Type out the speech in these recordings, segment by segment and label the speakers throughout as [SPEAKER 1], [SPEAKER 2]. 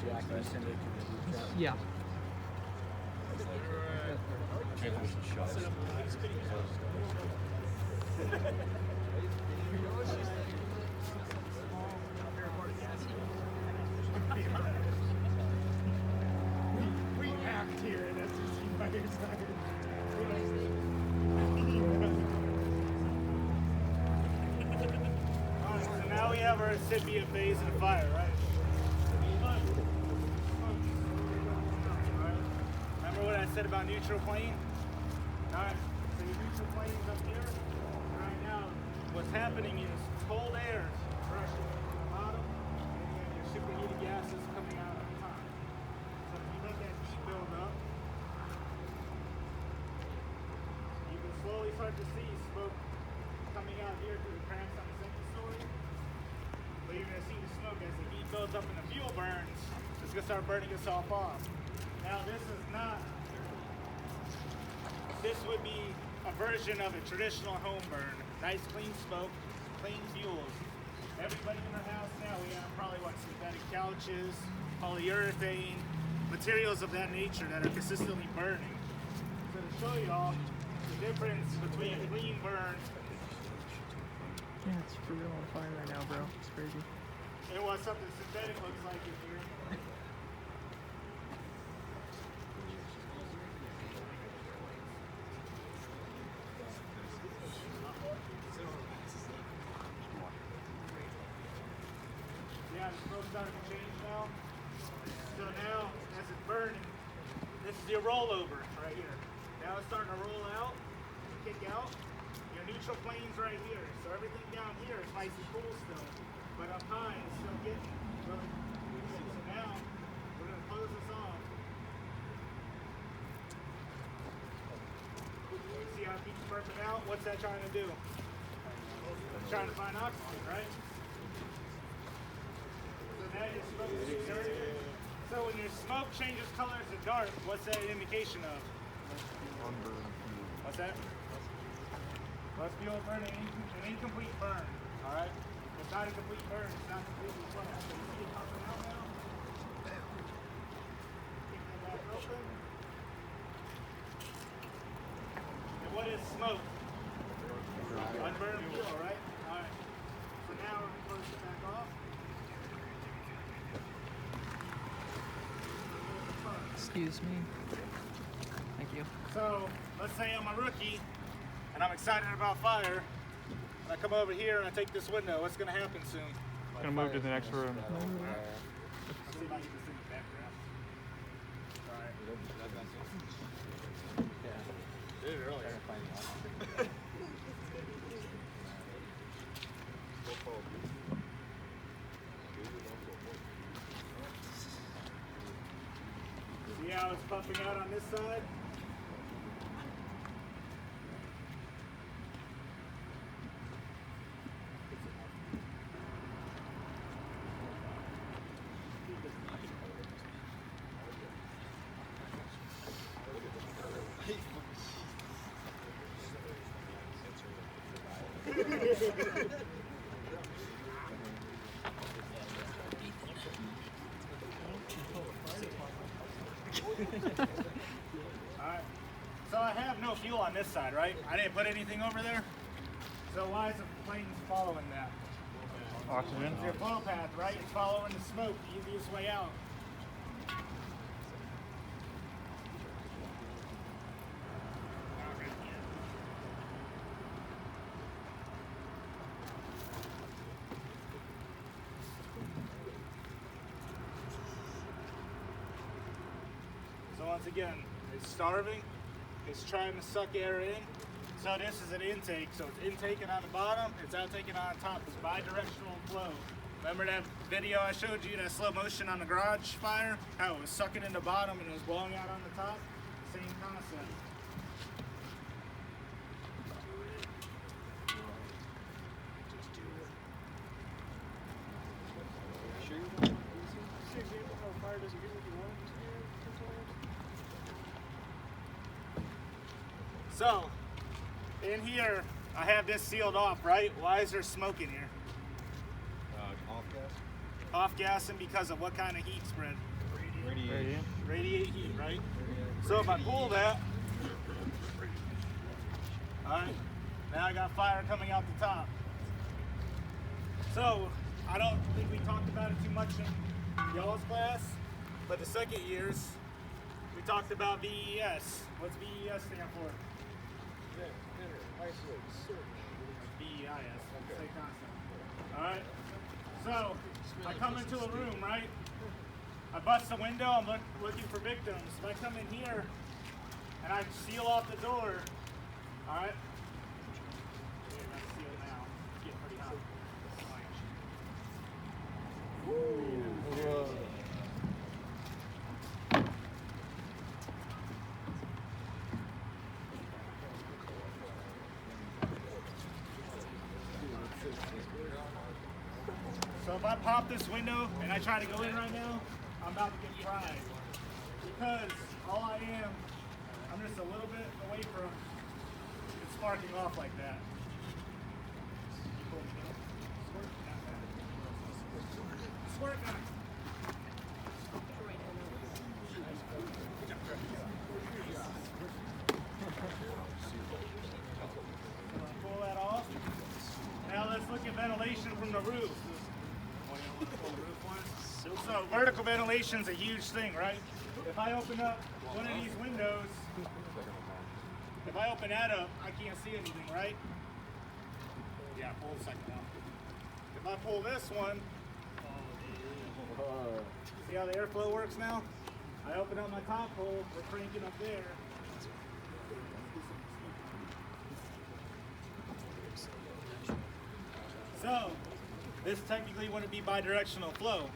[SPEAKER 1] Jack, can you send it to the group chat?
[SPEAKER 2] Yeah.
[SPEAKER 1] Maybe we should shut it.
[SPEAKER 3] We act here at SEC Fireside. Alright, so now we have our incipient phase of the fire, right? Alright. Remember what I said about neutral plane? Alright, so your neutral plane is up here. Right now, what's happening is cold air is rushing from the bottom, and your superheated gases coming out on top. So if you let that heat build up, you can slowly start to see smoke coming out here through the cracks on the second story. But you're going to see the smoke as the heat builds up and the fuel burns. It's going to start burning itself off. Now this is not, this would be a version of a traditional home burn. Nice clean smoke, clean fuels. Everybody in our house now, we have probably what, synthetic couches, polyurethane, materials of that nature that are consistently burning. So to show y'all the difference between a clean burn
[SPEAKER 2] Yeah, it's for real on fire right now, bro. It's crazy.
[SPEAKER 3] and what something synthetic looks like in here. Yeah, the smoke's starting to change now. So now, as it's burning, this is your rollover right here. Now it's starting to roll out, kick out. Your neutral plane's right here. So everything down here is nice and cool still. But up high, it's still getting really good. So now, we're going to close this off. See how it keeps burping out? What's that trying to do? It's trying to find oxygen, right? So now your smoke is exerted. So when your smoke changes colors to dark, what's that an indication of? What's that? Let's fuel burning an incomplete burn. Alright? It's not a complete burn, it's not completely flat. So you see it popping out now? Kick that back open. And what is smoke? Unburned fuel, right? Alright. So now we're going to close it back off.
[SPEAKER 2] Excuse me. Thank you.
[SPEAKER 3] So, let's say I'm a rookie and I'm excited about fire. And I come over here and I take this window. What's going to happen soon?
[SPEAKER 4] Gonna move to the next room.
[SPEAKER 3] Let's see if I can just in the background.
[SPEAKER 1] Did it earlier.
[SPEAKER 3] See how it's puffing out on this side? Alright, so I have no fuel on this side, right? I didn't put anything over there. So why is the plane following that?
[SPEAKER 4] Oxygen.
[SPEAKER 3] It's your flow path, right? It's following the smoke, the easiest way out. So once again, it's starving, it's trying to suck air in. So this is an intake, so it's intaking on the bottom, it's outtaking on the top. It's bi-directional flow. Remember that video I showed you, that slow motion on the garage fire? How it was sucking in the bottom and it was blowing out on the top? Same concept. So, in here, I have this sealed off, right? Why is there smoke in here?
[SPEAKER 1] Off gas?
[SPEAKER 3] off gassing because of what kind of heat spread?
[SPEAKER 4] Radiant.
[SPEAKER 3] Radiate heat, right? So if I pull that, alright, now I got fire coming out the top. So I don't think we talked about it too much in y'all's class, but the second years we talked about VES. What's VES stand for? VEIS. Same concept. Alright. So I come into a room, right? I bust a window, I'm looking for victims. If I come in here and I seal off the door, alright? Yeah, that's sealed now. It's getting pretty hot. So if I pop this window and I try to go in right now, I'm about to get fried. Because all I am, I'm just a little bit away from it sparking off like that. Squirt gun. Pull that off. Now let's look at ventilation from the roof. So vertical ventilation is a huge thing, right? If I open up one of these windows, if I open that up, I can't see anything, right? Yeah, pull the second one. If I pull this one, see how the airflow works now? I open up my top hole, we're cranking up there. So, this technically wouldn't be bidirectional flow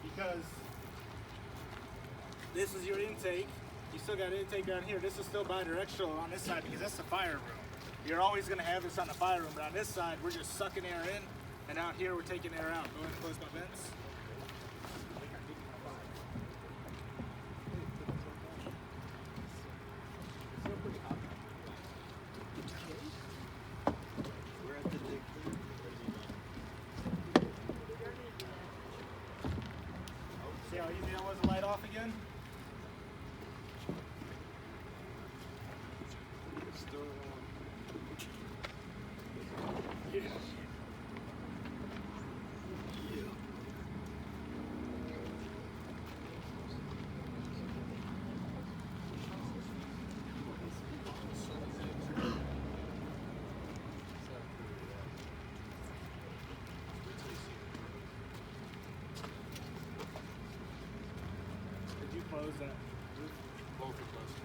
[SPEAKER 3] because this is your intake. You still got intake down here. This is still bidirectional on this side because that's the fire room. You're always going to have this on the fire room, but on this side, we're just sucking air in, and out here, we're taking air out. Go ahead and close my vents. See how easy that was to light off again? Yeah. Did you close that?
[SPEAKER 1] Both are closed.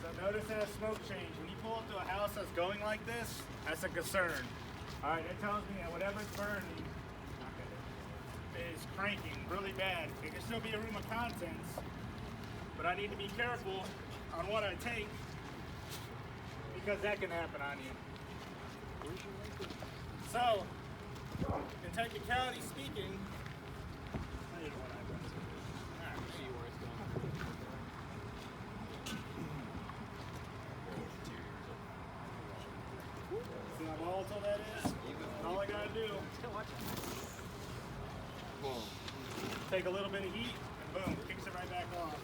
[SPEAKER 3] So notice that smoke change. When you pull up to a house that's going like this, that's a concern. All right, it tells me that whatever's burning is cranking really bad. It can still be a room of contents, but I need to be careful on what I take because that can happen on you. So, in technicality speaking, I need one eyebrow. All right.
[SPEAKER 1] See where it's going.
[SPEAKER 3] See how volatile that is? And all I gotta do, take a little bit of heat, and boom, kicks it right back off.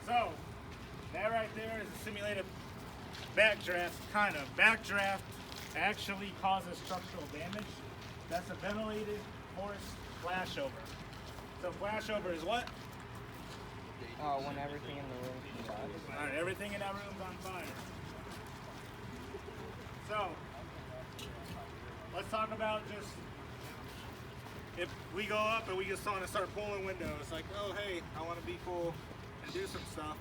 [SPEAKER 3] So, that right there is a simulated backdraft, kind of. Backdraft actually causes structural damage. That's a ventilated forced flashover. So flashover is what?
[SPEAKER 2] When everything in the room dies.
[SPEAKER 3] Alright, everything in that room's on fire. So, let's talk about just, if we go up and we just want to start pulling windows, like, oh hey, I want to be cool and do some stuff.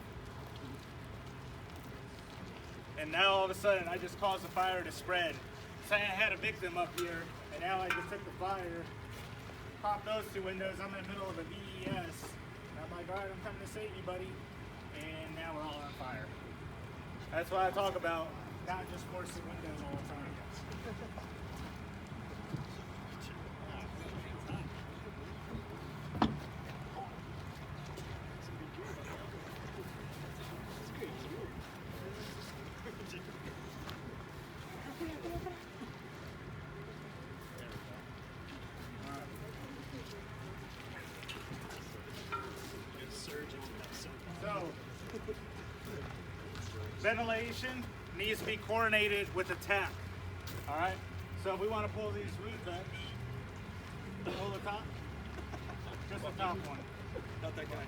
[SPEAKER 3] And now all of a sudden, I just caused the fire to spread. Say I had a victim up here, and now I just took the fire, popped those two windows, I'm in the middle of a VES, and I'm like, alright, I'm coming to save you, buddy. And now we're all on fire. That's why I talk about not just forcing windows all the time. ventilation needs to be coordinated with the tap. All right. So if we want to pull these roof vents, pull the top, just the top one. Not that guy.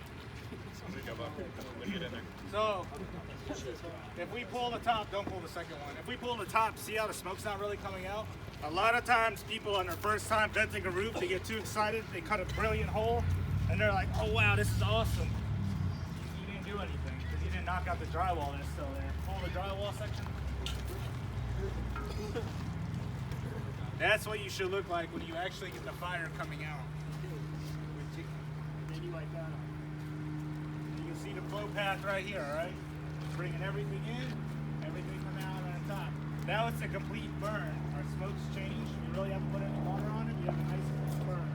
[SPEAKER 3] So if we pull the top, don't pull the second one. If we pull the top, see how the smoke's not really coming out? A lot of times people on their first time venting a roof, they get too excited, they cut a brilliant hole, and they're like, oh wow, this is awesome. You didn't do anything, because you didn't knock out the drywall that's still there. Pull the drywall section. That's what you should look like when you actually get the fire coming out. Maybe like that. You can see the flow path right here, all right? Bringing everything in, everything coming out on the top. Now it's a complete burn. Our smoke's changed. You really haven't put any water on it. You have a nice complete burn.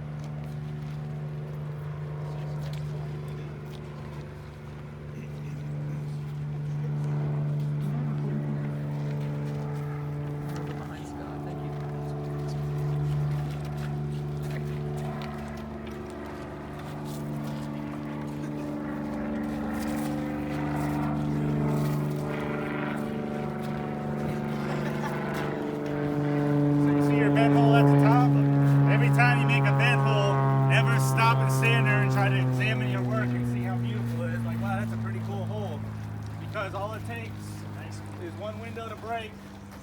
[SPEAKER 2] Behind Scott, thank you.
[SPEAKER 3] So you see your vent hole at the top? Every time you make a vent hole, never stop and stand there and try to examine your work and see how beautiful it is. Like, wow, that's a pretty cool hole. Because all it takes is one window to break,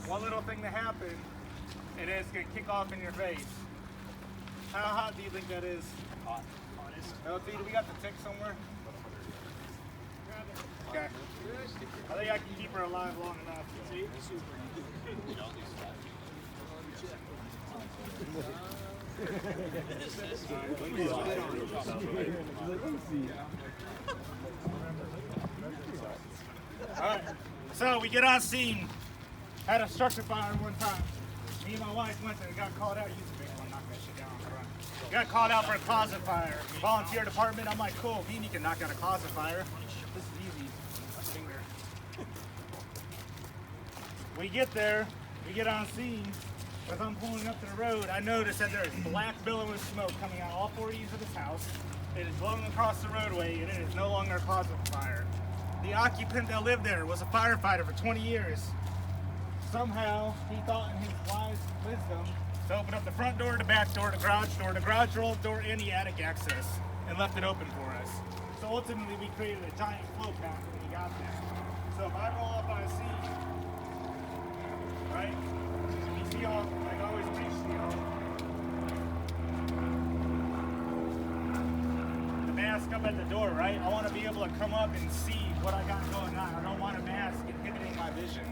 [SPEAKER 3] one little thing to happen, and it's going to kick off in your face. How hot do you think that is? Hot. LT, do we got the tick somewhere? Okay. I think I can keep her alive long enough. See? Alright, so we get on scene. Had a structure fire one time. Me and my wife went there and got called out. Use a big one, knock that shit down in front. Got called out for a closet fire. Volunteer department. I'm like, cool, me and you can knock out a closet fire. This is easy. A finger. We get there, we get on scene. As I'm pulling up to the road, I notice that there's black billowing smoke coming out all 4 eaves of this house. It is blowing across the roadway, and it is no longer a closet fire. The occupant that lived there was a firefighter for 20 years. Somehow, he thought in his wise wisdom to open up the front door, the back door, the garage door, and the attic access, and left it open for us. So ultimately, we created a giant flow path when we got there. So if I roll up on a scene, right? You see all, like I always teach you know, the mask up at the door, right? I want to be able to come up and see what I got going on. I don't want a mask inhibiting my vision.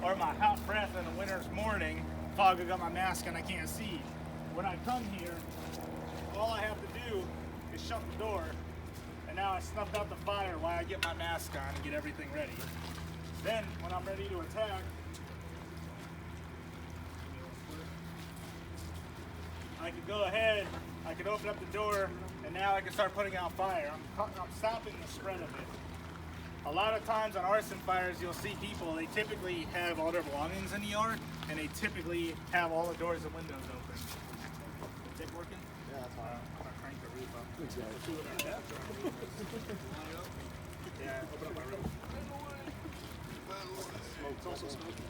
[SPEAKER 3] Or my hot breath in a winter's morning, fogging up my mask and I can't see. When I come here, all I have to do is shut the door, and now I snuffed out the fire while I get my mask on and get everything ready. Then, when I'm ready to attack, I can go ahead, I can open up the door, and now I can start putting out fire. I'm stopping the spread of it. A lot of times on arson fires, you'll see people, they typically have all their belongings in the yard, and they typically have all the doors and windows open. Is it working? Yeah, that's fine. I'm gonna crank the roof up. Yeah, open up my roof. It's also smoking.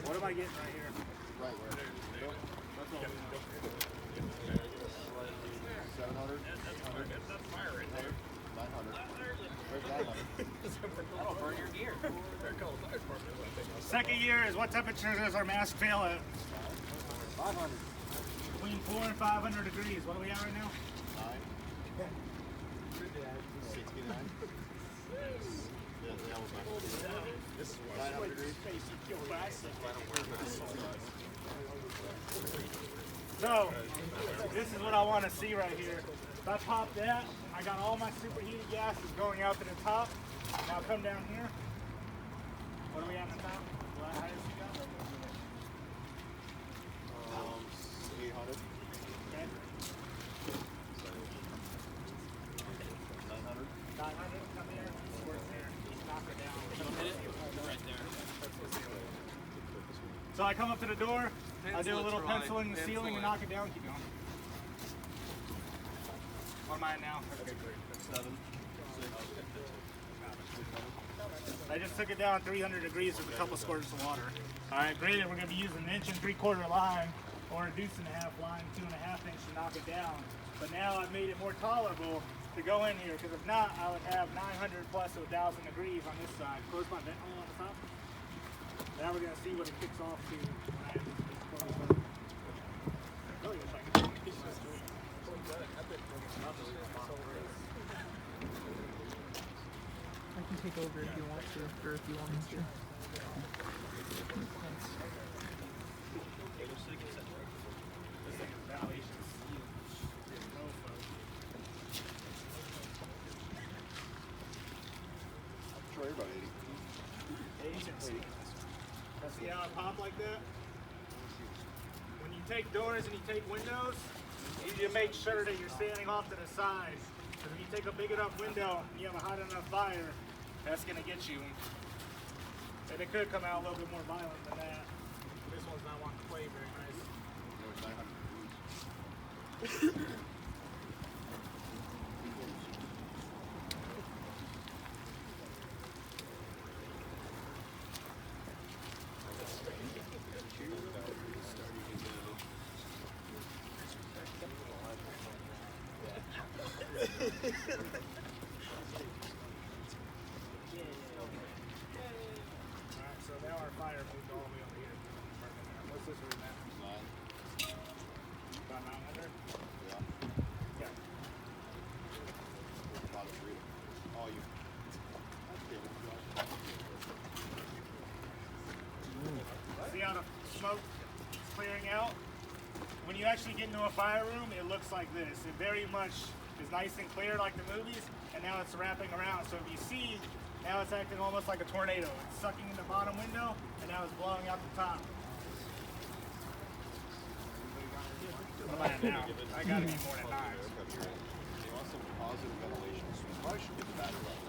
[SPEAKER 3] What am I getting right here?
[SPEAKER 1] Right where?
[SPEAKER 3] That's all.
[SPEAKER 1] 700? 900. Where's 900?
[SPEAKER 5] That'll burn your gear.
[SPEAKER 3] Second year is what temperature does our mask fail at?
[SPEAKER 1] 500.
[SPEAKER 3] Between 400 and 500 degrees. What are we at right now?
[SPEAKER 1] 9. 69. Yeah, that was my This is 900 degrees.
[SPEAKER 3] So, this is what I want to see right here. If I pop that, I got all my superheated gases going out to the top. Now come down here. What are we at on the top? What highest we got?
[SPEAKER 1] 800.
[SPEAKER 3] Okay.
[SPEAKER 1] 900.
[SPEAKER 3] 900, come here. So I come up to the door, I do a little penciling the ceiling and knock it down, keep going. What am I at now? Okay, great.
[SPEAKER 1] 7, 6.
[SPEAKER 3] I just took it down 300 degrees with a couple squirts of water. All right, granted, we're gonna be using 1 3/4 line or a 1.5 line, 2.5 inch to knock it down. But now I've made it more tolerable to go in here, because if not, I would have 900 plus to 1,000 degrees on this side. Close my vent hole on the top. Now we're gonna see what it kicks off to when I have this closed up. Really wish I could do this.
[SPEAKER 2] I can take over if you want to, or if you want me to. Thanks.
[SPEAKER 3] This thing is ventilation sealed.
[SPEAKER 1] Try about 80.
[SPEAKER 3] See how it pop like that? When you take doors and you take windows, you need to make sure that you're standing off to the side. Because if you take a big enough window and you have a hot enough fire, that's going to get you. And it could come out a little bit more violent than that. This one's not wanting to play very nice.
[SPEAKER 1] It was 900 degrees.
[SPEAKER 3] Alright, so now our fire moved all the way over here. What's this room at?
[SPEAKER 1] 9.
[SPEAKER 3] About 900?
[SPEAKER 1] Yeah.
[SPEAKER 3] Yeah.
[SPEAKER 1] Not a 3. Oh, you.
[SPEAKER 3] See how the smoke is clearing out? When you actually get into a fire room, it looks like this. It very much is nice and clear like the movies, and now it's wrapping around. So if you see, now it's acting almost like a tornado. It's sucking in the bottom window, and now it's blowing out the top. What am I at now? I gotta be more than 9.
[SPEAKER 1] They want some positive ventilation. So we probably should get the battery out.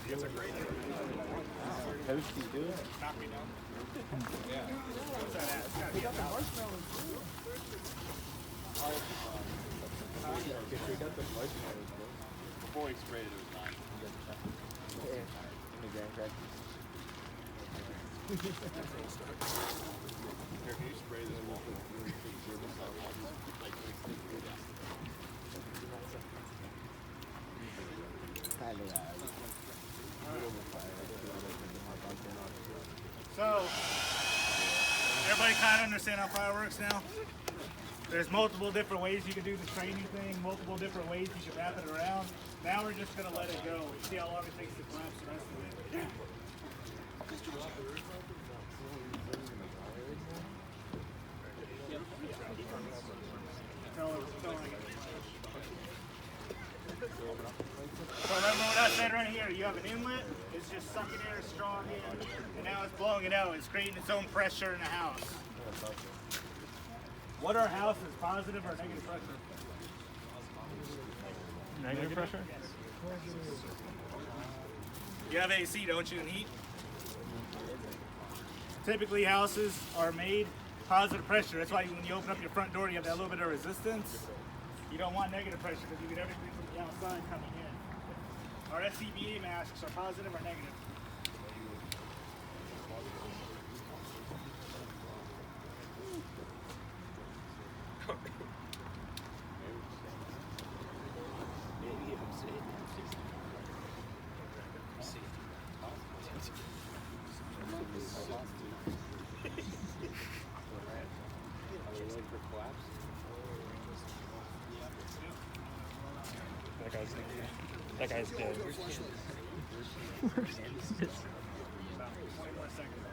[SPEAKER 3] It's a great
[SPEAKER 5] Toasty, dude.
[SPEAKER 3] knock me down. Yeah. What's that at? It's gotta be about
[SPEAKER 1] Before he sprayed it, it was 9. Here, can you spray this wall?
[SPEAKER 3] So, everybody kind of understand how fire works now? There's multiple different ways you can do the training thing, multiple different ways you can wrap it around. Now we're just going to let it go and see how long it takes to collapse the rest of it. So remember what I said right here, you have an inlet, it's just sucking air strong in, and now it's blowing it out, it's creating its own pressure in the house. What are houses, positive or negative pressure?
[SPEAKER 4] Negative pressure?
[SPEAKER 3] You have AC, don't you, and heat? Typically houses are made positive pressure. That's why when you open up your front door, you have that little bit of resistance. You don't want negative pressure because you get everything from the outside coming in. Our SCBA masks are positive or negative?
[SPEAKER 4] That guy's dead.
[SPEAKER 3] About 20 more seconds.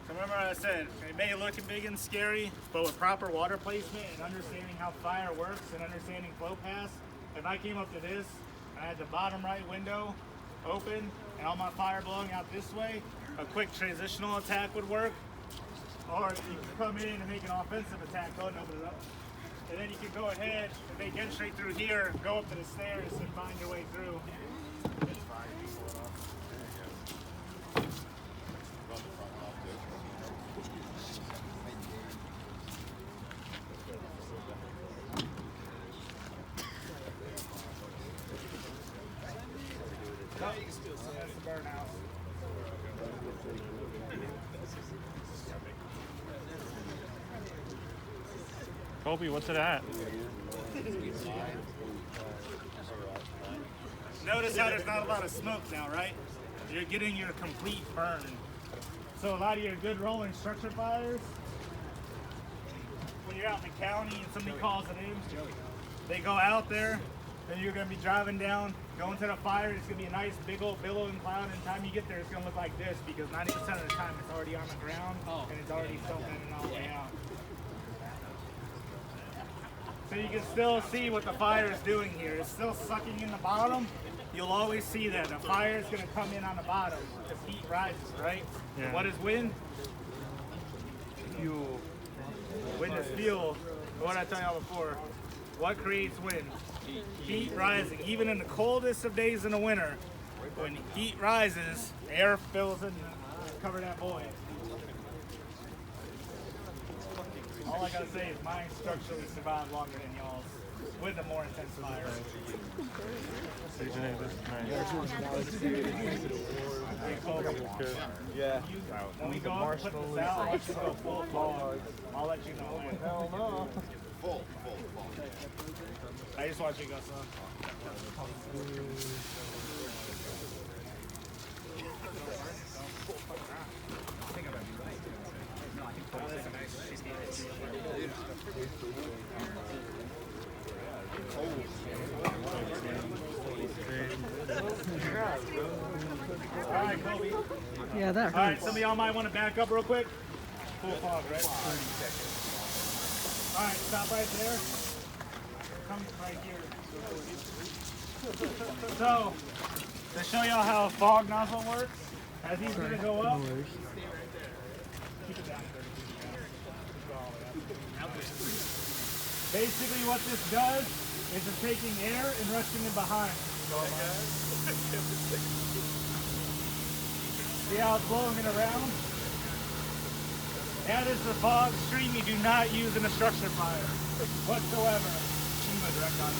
[SPEAKER 3] So remember I said, it may look big and scary, but with proper water placement and understanding how fire works and understanding flow paths, if I came up to this, I had the bottom right window open and all my fire blowing out this way, a quick transitional attack would work. Or you can come in and make an offensive attack, go and open it up. And then you can go ahead and make entry through here, go up to the stairs and find your way through. That's the burnout.
[SPEAKER 4] Colby, what's it at?
[SPEAKER 3] Notice how there's not a lot of smoke now, right? You're getting your complete burn. So a lot of your good rolling structure fires, when you're out in the county and somebody calls it in, they go out there, then you're gonna be driving down, going to the fire, it's gonna be a nice big old billowing cloud, and the time you get there, it's gonna look like this, because 90% of the time it's already on the ground, and it's already soaking all the way out. So you can still see what the fire is doing here. It's still sucking in the bottom. You'll always see that. The fire is going to come in on the bottom because heat rises, right?
[SPEAKER 4] Yeah.
[SPEAKER 3] What is wind?
[SPEAKER 2] Fuel.
[SPEAKER 3] Wind is fuel. What did I tell y'all before? What creates wind? Heat rising. Even in the coldest of days in the winter, when heat rises, air fills in and cover that void. All I gotta say is mine structurally survived longer than y'all's with a more intense fire.
[SPEAKER 5] Yeah.
[SPEAKER 3] When we go up and put this out, I'll let you go full fog. I'll let you know when.
[SPEAKER 5] Hell no.
[SPEAKER 1] Full.
[SPEAKER 3] I just want you to go slow. All right, Kobe.
[SPEAKER 2] Yeah, that hurts.
[SPEAKER 3] All right, some of y'all might want to back up real quick. Full fog, right? 30 seconds. All right, stop right there. Come right here. So, to show y'all how a fog nozzle works, as he's going to go up, keep it down. Basically what this does is it's taking air and rushing it behind. See how it's blowing it around? That is the fog stream you do not use in a structure fire whatsoever. Direct on.